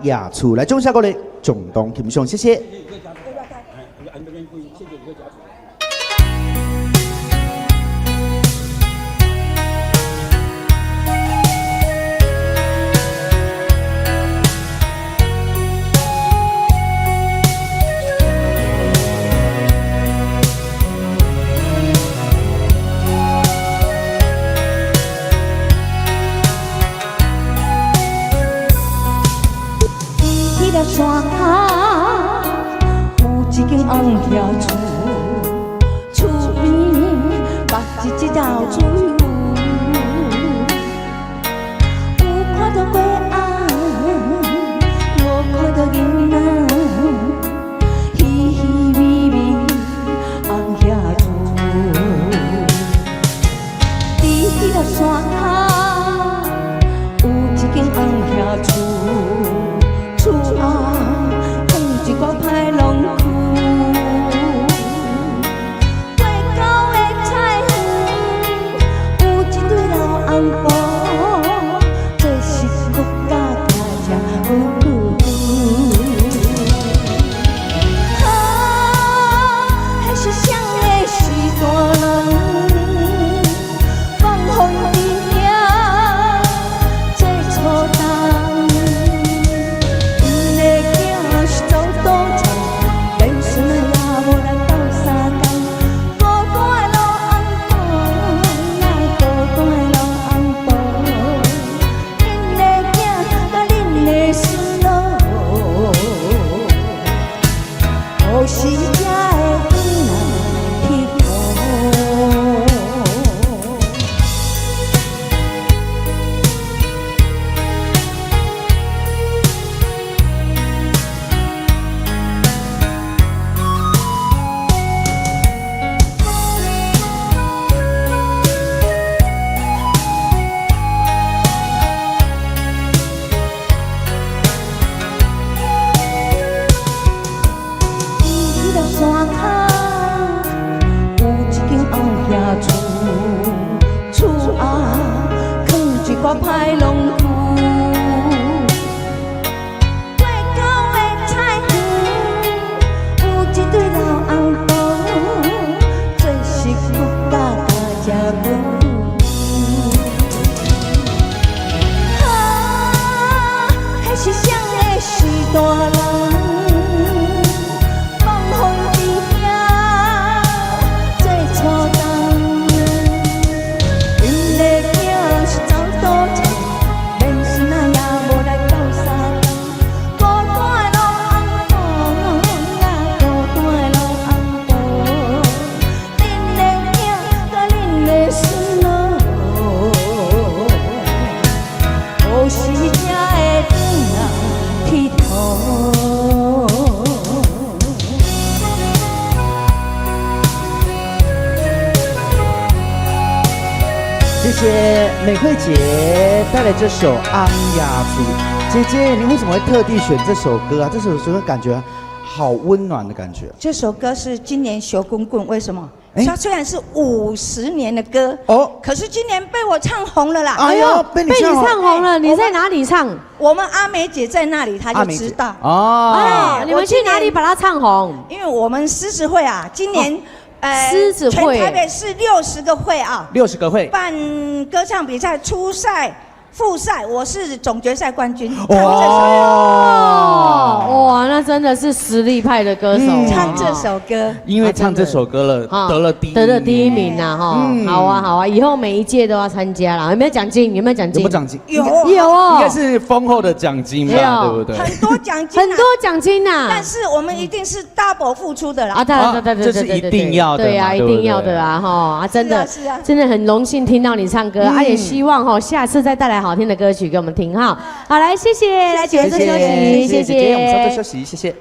雅楚，来中下过来，总东听兄，谢谢。山下有一间红叶厝，厝边放一条水牛，有看到过仔，无看到囡仔，稀稀微微红叶厝，伫迄个山下有一间红叶厝。厝啊，放一个歹龙躯，过狗的彩云，有一对老红布，这是国家大只牛啊，那是谁的时大人，放风伫遐做初冬。我歹龙躯，过狗的彩云，有一对老红布，这是国家大只牛。啊，那是谁的时大人？放风伫遐做初冬，因的囝是走。连孙仔也无来斗相共，孤单的老红布呀，孤单的老红布，恁的囝甲恁的孙哦，何时才会转来佚佗？谢谢美惠姐带来这首《安雅楚》。姐姐，你为什么会特地选这首歌啊？这首歌感觉好温暖的感觉。这首歌是今年小滚滚，为什么？它虽然是50年的歌哦，可是今年被我唱红了啦！哎呦，被你唱红了！你在哪里唱？我们阿梅姐在那里，她就知道哦。哎，你们去哪里把它唱红？因为我们狮子会啊，今年。狮子会，全台北市60个会啊，60个会办歌唱比赛，初赛、复赛，我是总决赛冠军。哇，那真的是实力派的歌手。唱这首歌，因为唱这首歌了，得了第一名呐，哈。好啊，好啊，以后每一届都要参加了。有没有奖金？有没有奖金？有没有奖金？有哦，应该是丰厚的奖金吧，对不对？很多奖金，很多奖金呐。但是我们一定是 double 付出的啦。啊，对，这是一定要的，对呀，一定要的啊，哈啊，真的，真的很荣幸听到你唱歌，也希望哈下次再带来好听的歌曲给我们听哈。好，来，谢谢，来九月休息，谢谢，我们稍作休息，谢谢。